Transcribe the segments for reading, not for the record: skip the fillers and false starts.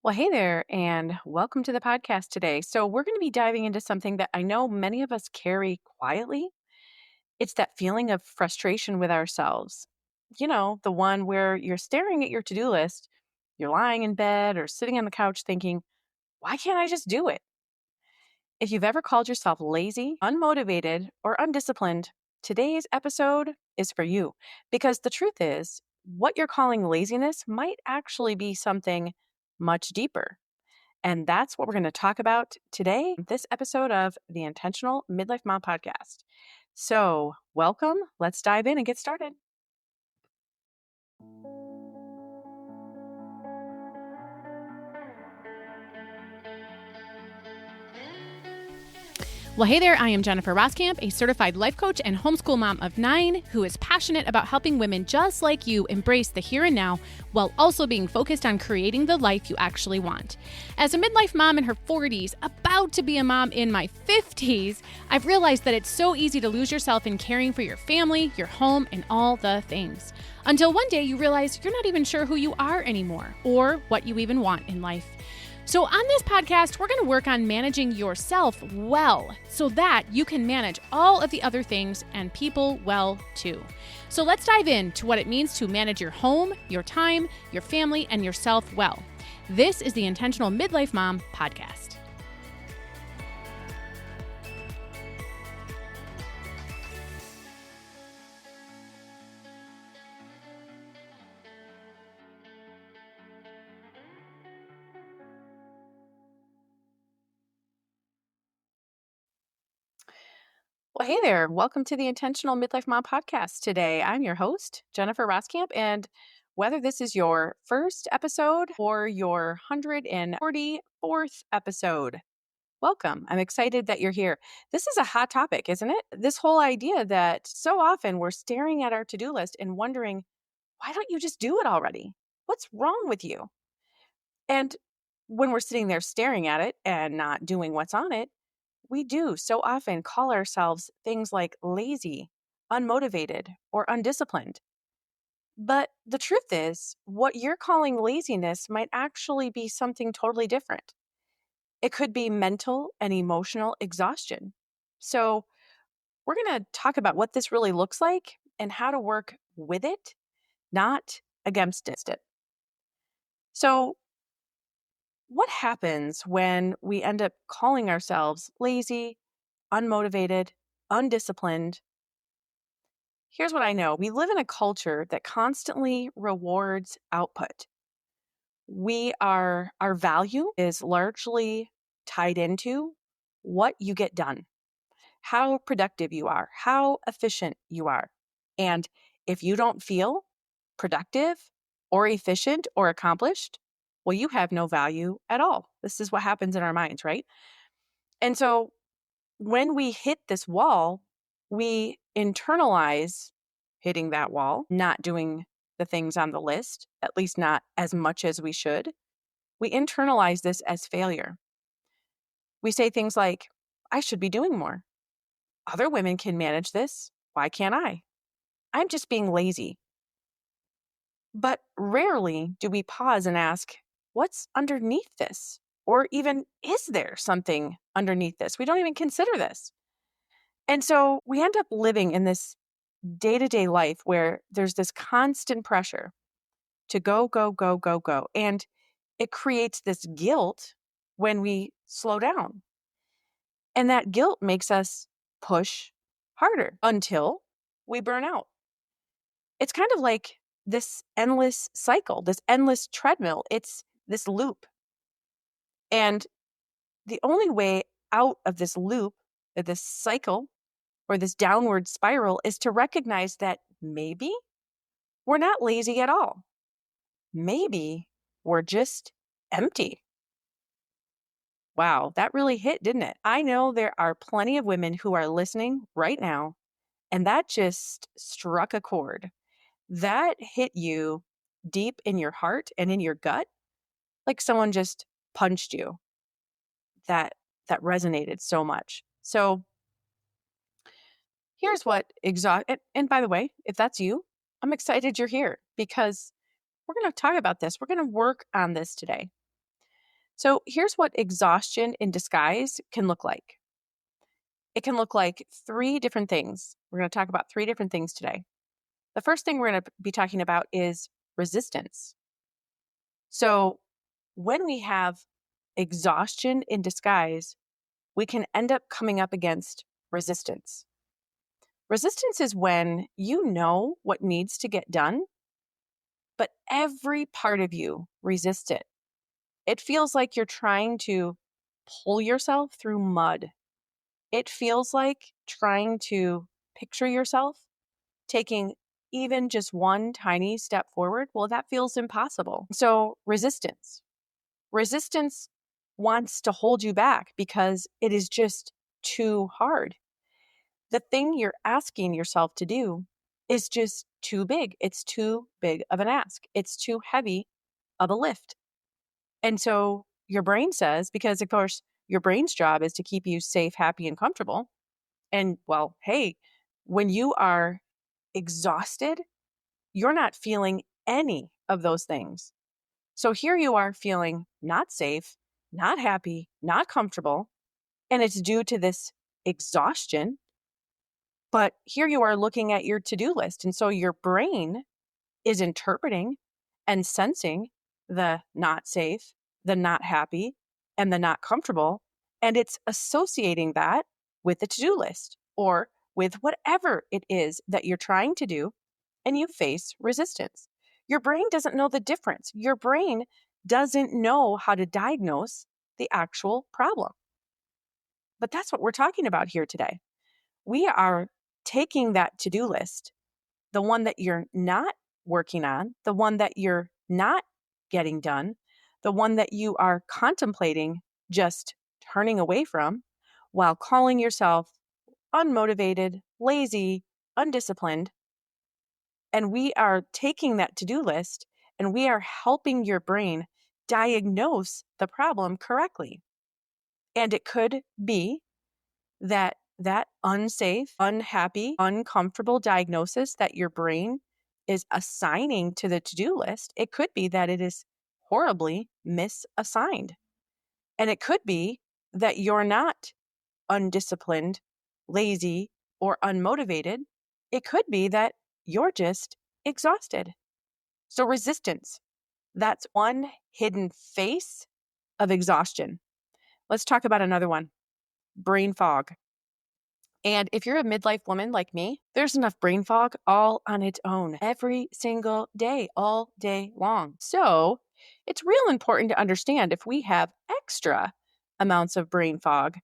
Well, hey there, and welcome to the podcast today. So, we're going to be diving into something that I know many of us carry quietly. It's that feeling of frustration with ourselves. The one where you're staring at your to do list, you're lying in bed or sitting on the couch thinking, why can't I just do it? If you've ever called yourself lazy, unmotivated, or undisciplined, today's episode is for you. Because the truth is, what you're calling laziness might actually be something much deeper. And that's what we're going to talk about today, this episode of the Intentional Midlife Mom Podcast. So, welcome. Let's dive in and get started. Well, hey there, I am Jennifer Roskamp, a certified life coach and homeschool mom of 9 who is passionate about helping women just like you embrace the here and now while also being focused on creating the life you actually want. As a midlife mom in her 40s, about to be a mom in my 50s, I've realized that it's so easy to lose yourself in caring for your family, your home, and all the things. Until one day you realize you're not even sure who you are anymore or what you even want in life. So on this podcast, we're going to work on managing yourself well so that you can manage all of the other things and people well too. So let's dive into what it means to manage your home, your time, your family, and yourself well. This is the Intentional Midlife Mom Podcast. Well, hey there. Welcome to the Intentional Midlife Mom Podcast. Today, I'm your host, Jennifer Roskamp, and whether this is your first episode or your 144th episode, welcome. I'm excited that you're here. This is a hot topic, isn't it? This whole idea that so often we're staring at our to-do list and wondering, why don't you just do it already? What's wrong with you? And when we're sitting there staring at it and not doing what's on it, we do so often call ourselves things like lazy, unmotivated, or undisciplined. But the truth is, what you're calling laziness might actually be something totally different. It could be mental and emotional exhaustion. So, we're going to talk about what this really looks like and how to work with it, not against it. So, what happens when we end up calling ourselves lazy, unmotivated, undisciplined? Here's what I know. We live in a culture that constantly rewards output. Our value is largely tied into what you get done, how productive you are, how efficient you are. And if you don't feel productive or efficient or accomplished, well, you have no value at all. This is what happens in our minds, right? And so when we hit this wall, we internalize hitting that wall, not doing the things on the list, at least not as much as we should. We internalize this as failure. We say things like, I should be doing more. Other women can manage this. Why can't I? I'm just being lazy. But rarely do we pause and ask, what's underneath this? Or even, is there something underneath this? We don't even consider this. And so we end up living in this day-to-day life where there's this constant pressure to go, go, go, go, go. And it creates this guilt when we slow down. And that guilt makes us push harder until we burn out. It's kind of like this endless cycle, this endless treadmill. It's this loop. And the only way out of this loop, of this cycle, or this downward spiral is to recognize that maybe we're not lazy at all. Maybe we're just empty. Wow, that really hit, didn't it? I know there are plenty of women who are listening right now, and that just struck a chord. That hit you deep in your heart and in your gut, like someone just punched you. That resonated so much. So here's what and by the way, if that's you, I'm excited you're here because we're going to talk about this. We're going to work on this today. So here's what exhaustion in disguise can look like. It can look like three different things. We're going to talk about three different things today. The first thing we're going to be talking about is resistance. So when we have exhaustion in disguise, we can end up coming up against resistance. Resistance is when you know what needs to get done, but every part of you resists it. It feels like you're trying to pull yourself through mud. It feels like trying to picture yourself taking even just one tiny step forward. Well, that feels impossible. So, resistance. Resistance wants to hold you back because it is just too hard. The thing you're asking yourself to do is just too big. It's too big of an ask. It's too heavy of a lift. And so your brain says, because of course, your brain's job is to keep you safe, happy, and comfortable. And well, hey, when you are exhausted, you're not feeling any of those things. So here you are feeling not safe, not happy, not comfortable, and it's due to this exhaustion. But here you are looking at your to-do list. And so your brain is interpreting and sensing the not safe, the not happy, and the not comfortable. And it's associating that with the to-do list or with whatever it is that you're trying to do, and you face resistance. Your brain doesn't know the difference. Your brain doesn't know how to diagnose the actual problem. But that's what we're talking about here today. We are taking that to-do list, the one that you're not working on, the one that you're not getting done, the one that you are contemplating just turning away from, while calling yourself unmotivated, lazy, undisciplined. And we are taking that to-do list and we are helping your brain diagnose the problem correctly. And it could be that unsafe, unhappy, uncomfortable diagnosis that your brain is assigning to the to-do list, it could be that it is horribly misassigned. And it could be that you're not undisciplined, lazy, or unmotivated. It could be that you're just exhausted. So resistance, that's one hidden face of exhaustion. Let's talk about another one, brain fog. And if you're a midlife woman like me, there's enough brain fog all on its own every single day, all day long. So it's real important to understand if we have extra amounts of brain fog,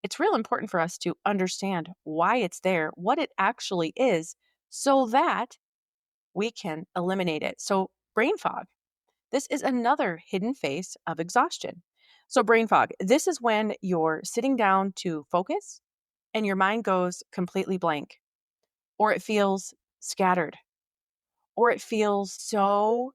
it's real important for us to understand why it's there, what it actually is, so that we can eliminate it. So brain fog, this is another hidden face of exhaustion. So brain fog, this is when you're sitting down to focus and your mind goes completely blank, or it feels scattered, or it feels so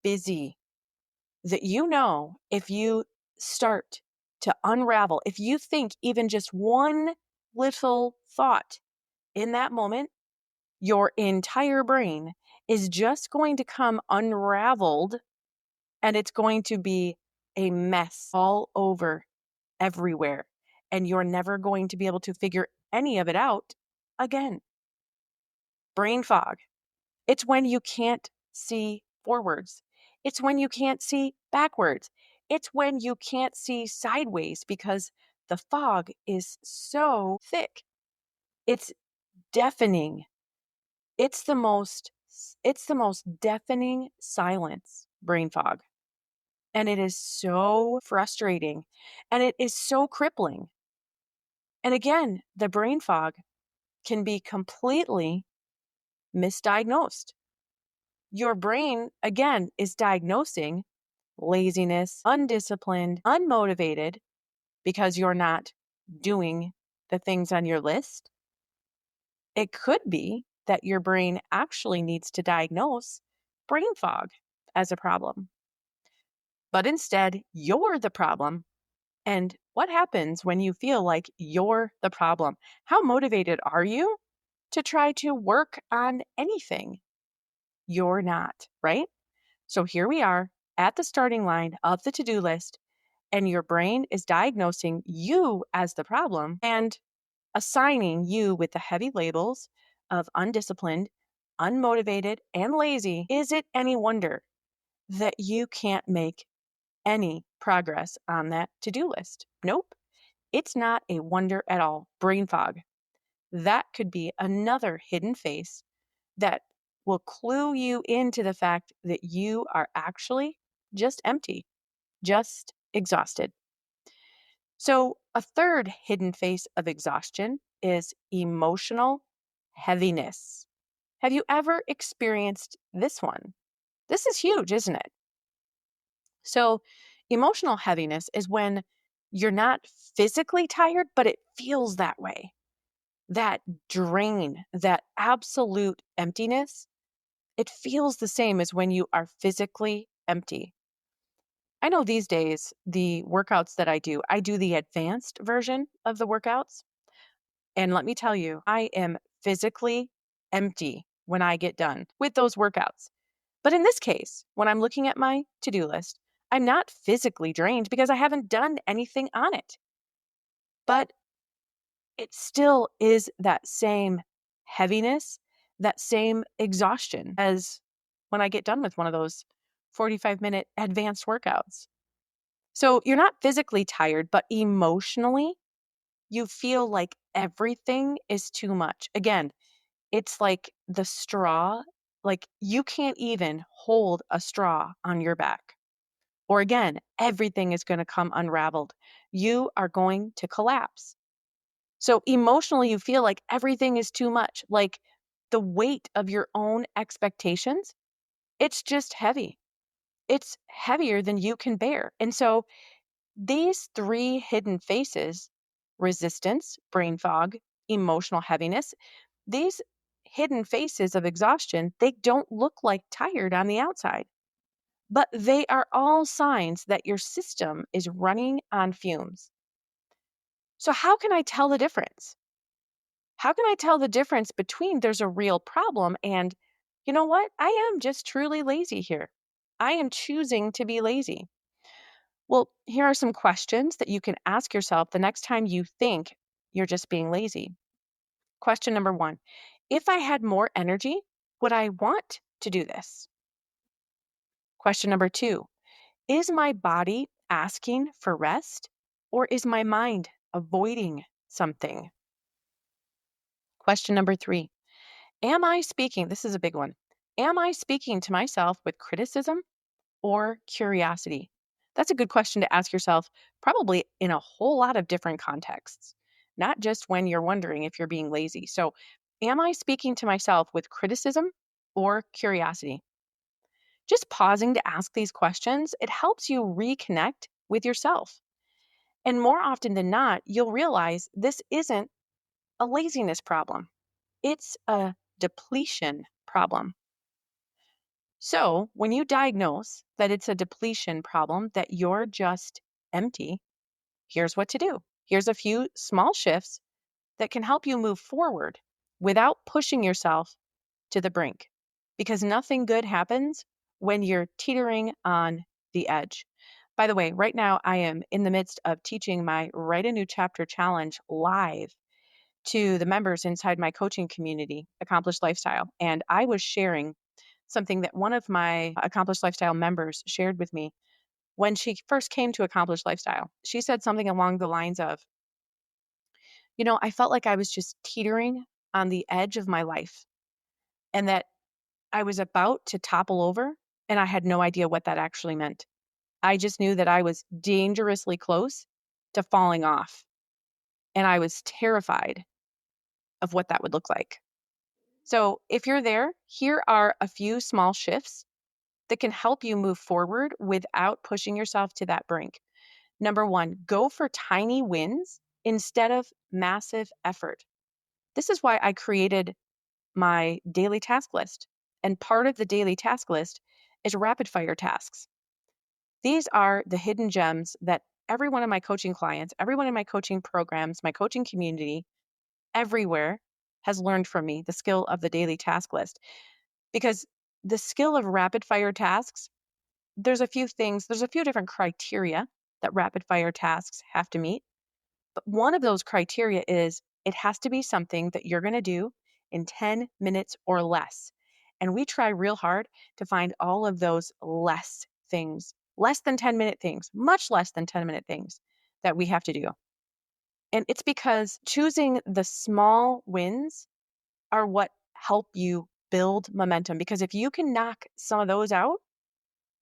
busy that if you start to unravel, if you think even just one little thought in that moment, your entire brain is just going to come unraveled and it's going to be a mess all over everywhere. And you're never going to be able to figure any of it out again. Brain fog. It's when you can't see forwards. It's when you can't see backwards. It's when you can't see sideways because the fog is so thick. It's deafening. It's the most deafening silence, brain fog. And it is so frustrating and it is so crippling. And again, the brain fog can be completely misdiagnosed. Your brain, again, is diagnosing laziness, undisciplined, unmotivated because you're not doing the things on your list. It could be that your brain actually needs to diagnose brain fog as a problem. But instead, you're the problem. And what happens when you feel like you're the problem? How motivated are you to try to work on anything? You're not, right? So here we are at the starting line of the to-do list, and your brain is diagnosing you as the problem and assigning you with the heavy labels of undisciplined, unmotivated, and lazy, is it any wonder that you can't make any progress on that to-do list? Nope. It's not a wonder at all. Brain fog. That could be another hidden face that will clue you into the fact that you are actually just empty, just exhausted. So, a third hidden face of exhaustion is emotional heaviness. Have you ever experienced this one? This is huge, isn't it? So, emotional heaviness is when you're not physically tired, but it feels that way. That drain, that absolute emptiness, it feels the same as when you are physically empty. I know these days, the workouts that I do the advanced version of the workouts. And let me tell you, I am physically empty when I get done with those workouts. But in this case, when I'm looking at my to-do list, I'm not physically drained because I haven't done anything on it. But it still is that same heaviness, that same exhaustion as when I get done with one of those 45-minute advanced workouts. So you're not physically tired, but emotionally, you feel like everything is too much. Again, it's like the straw, like you can't even hold a straw on your back. Or again, everything is going to come unraveled. You are going to collapse. So emotionally, you feel like everything is too much, like the weight of your own expectations. It's just heavy. It's heavier than you can bear. And so these three hidden faces, resistance, brain fog, emotional heaviness, these hidden faces of exhaustion, they don't look like tired on the outside, but they are all signs that your system is running on fumes. So, how can I tell the difference? How can I tell the difference between there's a real problem and, you know what, I am just truly lazy here? I am choosing to be lazy. Well, here are some questions that you can ask yourself the next time you think you're just being lazy. Question number one: if I had more energy, would I want to do this? Question number two: is my body asking for rest or is my mind avoiding something? Question number three: am I speaking? This is a big one. Am I speaking to myself with criticism or curiosity? That's a good question to ask yourself, probably in a whole lot of different contexts, not just when you're wondering if you're being lazy. So, am I speaking to myself with criticism or curiosity? Just pausing to ask these questions, it helps you reconnect with yourself. And more often than not, you'll realize this isn't a laziness problem, it's a depletion problem. So, when you diagnose that it's a depletion problem, that you're just empty, here's what to do. Here's a few small shifts that can help you move forward without pushing yourself to the brink. Because nothing good happens when you're teetering on the edge. By the way, right now I am in the midst of teaching my Write a New Chapter challenge live to the members inside my coaching community, Accomplished Lifestyle. And I was sharing something that one of my Accomplished Lifestyle members shared with me when she first came to Accomplished Lifestyle. She said something along the lines of, I felt like I was just teetering on the edge of my life and that I was about to topple over and I had no idea what that actually meant. I just knew that I was dangerously close to falling off and I was terrified of what that would look like. So if you're there, here are a few small shifts that can help you move forward without pushing yourself to that brink. Number one, go for tiny wins instead of massive effort. This is why I created my daily task list. And part of the daily task list is rapid fire tasks. These are the hidden gems that every one of my coaching clients, everyone in my coaching programs, my coaching community, everywhere has learned from me the skill of the daily task list. Because the skill of rapid fire tasks, there's a few different criteria that rapid fire tasks have to meet. But one of those criteria is it has to be something that you're going to do in 10 minutes or less. And we try real hard to find all of those less things, less than 10-minute things, much less than 10-minute things that we have to do. And it's because choosing the small wins are what help you build momentum. Because if you can knock some of those out,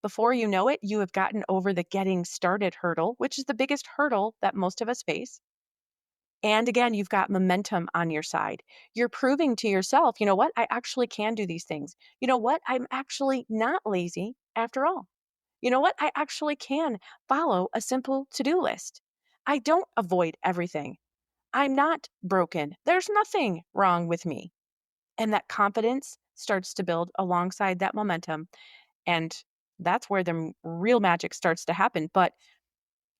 before you know it, you have gotten over the getting started hurdle, which is the biggest hurdle that most of us face. And again, you've got momentum on your side. You're proving to yourself, you know what? I actually can do these things. You know what? I'm actually not lazy after all. You know what? I actually can follow a simple to-do list. I don't avoid everything. I'm not broken. There's nothing wrong with me. And that confidence starts to build alongside that momentum. And that's where the real magic starts to happen. But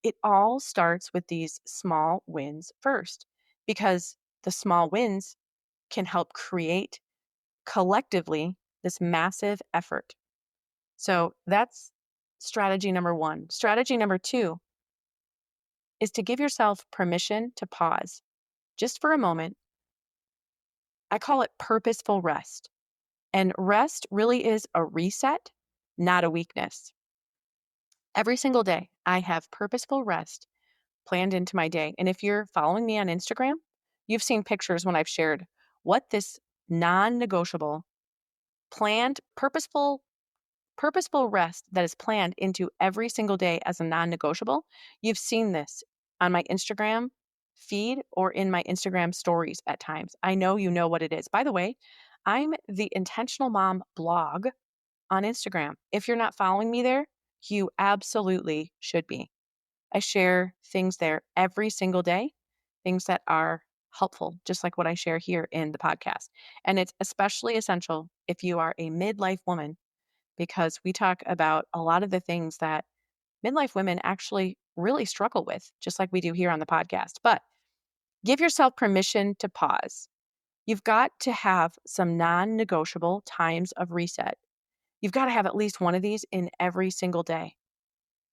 it all starts with these small wins first, because the small wins can help create collectively this massive effort. So that's strategy number one. Strategy number two is to give yourself permission to pause just for a moment. I call it purposeful rest. And rest really is a reset, not a weakness. Every single day, I have purposeful rest planned into my day. And if you're following me on Instagram, you've seen pictures when I've shared what this non-negotiable, planned, purposeful rest that is planned into every single day as a non-negotiable. You've seen this on my Instagram feed or in my Instagram stories at times. I know you know what it is. By the way, I'm the Intentional Mom blog on Instagram. If you're not following me there, you absolutely should be. I share things there every single day, things that are helpful, just like what I share here in the podcast. And it's especially essential if you are a midlife woman, because we talk about a lot of the things that midlife women actually really struggle with, just like we do here on the podcast. But give yourself permission to pause. You've got to have some non-negotiable times of reset. You've got to have at least one of these in every single day.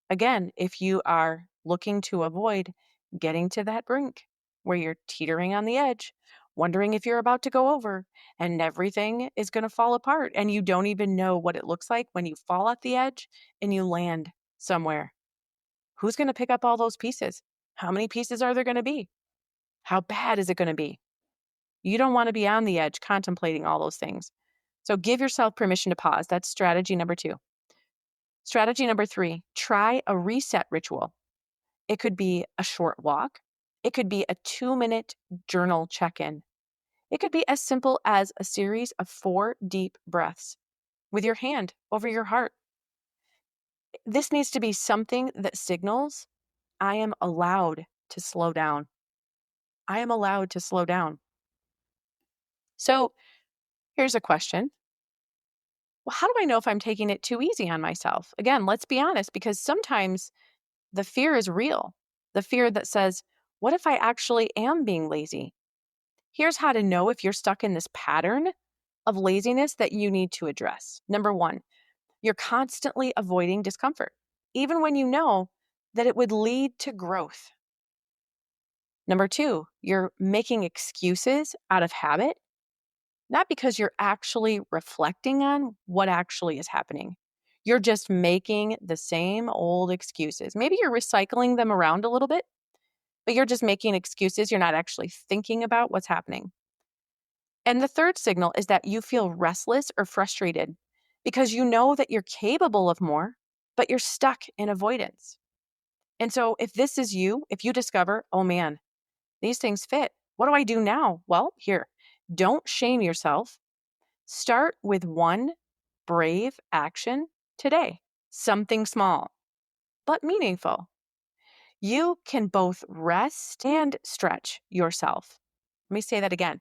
Again, if you are looking to avoid getting to that brink where you're teetering on the edge, wondering if you're about to go over and everything is going to fall apart and you don't even know what it looks like when you fall off the edge and you land somewhere. Who's going to pick up all those pieces? How many pieces are there going to be? How bad is it going to be? You don't want to be on the edge contemplating all those things. So give yourself permission to pause. That's strategy number two. Strategy number three, try a reset ritual. It could be a short walk. It could be a 2-minute journal check-in. It could be as simple as a series of 4 deep breaths with your hand over your heart. This needs to be something that signals, I am allowed to slow down. I am allowed to slow down. So here's a question. Well, how do I know if I'm taking it too easy on myself? Again, let's be honest, because sometimes the fear is real. The fear that says, what if I actually am being lazy? Here's how to know if you're stuck in this pattern of laziness that you need to address. Number one, you're constantly avoiding discomfort, even when you know that it would lead to growth. Number two, you're making excuses out of habit, not because you're actually reflecting on what actually is happening. You're just making the same old excuses. Maybe you're recycling them around a little bit, but you're just making excuses. You're not actually thinking about what's happening. And the third signal is that you feel restless or frustrated because you know that you're capable of more, but you're stuck in avoidance. And so if this is you, if you discover, oh man, these things fit, what do I do now? Well, here, don't shame yourself. Start with one brave action today, something small, but meaningful. You can both rest and stretch yourself. Let me say that again.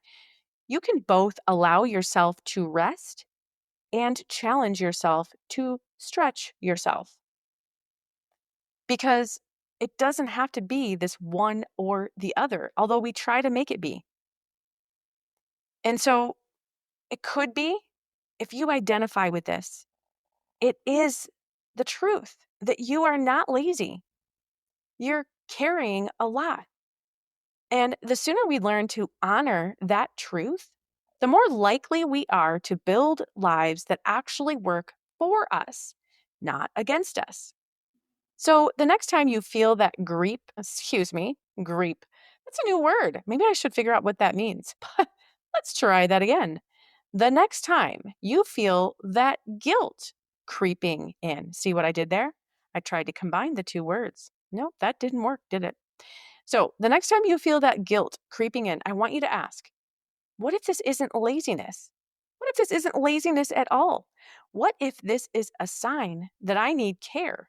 You can both allow yourself to rest and challenge yourself to stretch yourself, because it doesn't have to be this one or the other, although we try to make it be. And so it could be, if you identify with this, it is the truth that you are not lazy. you're carrying a lot. And the sooner we learn to honor that truth, the more likely we are to build lives that actually work for us, not against us. So the next time you feel that greep, that's a new word. Maybe I should figure out what that means. But let's try that again. The next time you feel that guilt creeping in, see what I did there? I tried to combine the two words. Nope, that didn't work, did it? So the next time you feel that guilt creeping in, I want you to ask, what if this isn't laziness? What if this isn't laziness at all? What if this is a sign that I need care,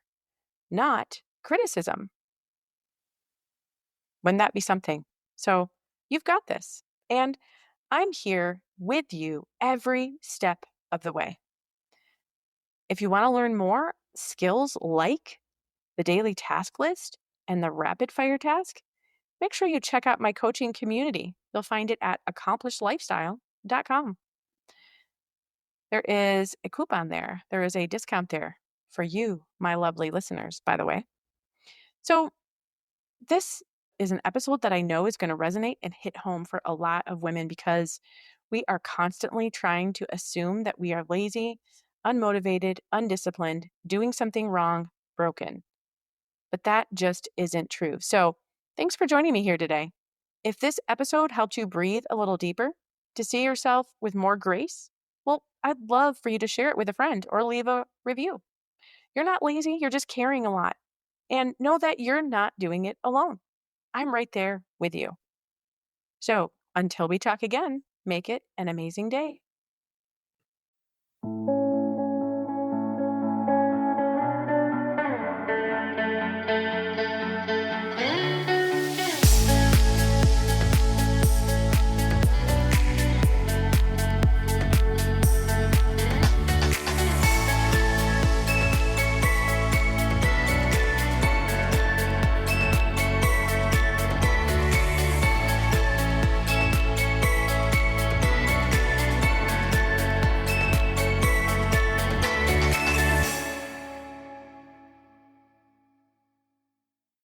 not criticism? Wouldn't that be something? So you've got this. And I'm here with you every step of the way. If you want to learn more skills like the daily task list and the rapid fire task, make sure you check out my coaching community. You'll find it at accomplishedlifestyle.com. There is a coupon there. There is a discount there for you, my lovely listeners, by the way. So this is an episode that I know is going to resonate and hit home for a lot of women because we are constantly trying to assume that we are lazy, unmotivated, undisciplined, doing something wrong, broken. But that just isn't true. So thanks for joining me here today. If this episode helped you breathe a little deeper, to see yourself with more grace, well, I'd love for you to share it with a friend or leave a review. You're not lazy, you're just carrying a lot. And know that you're not doing it alone. I'm right there with you. So until we talk again, make it an amazing day.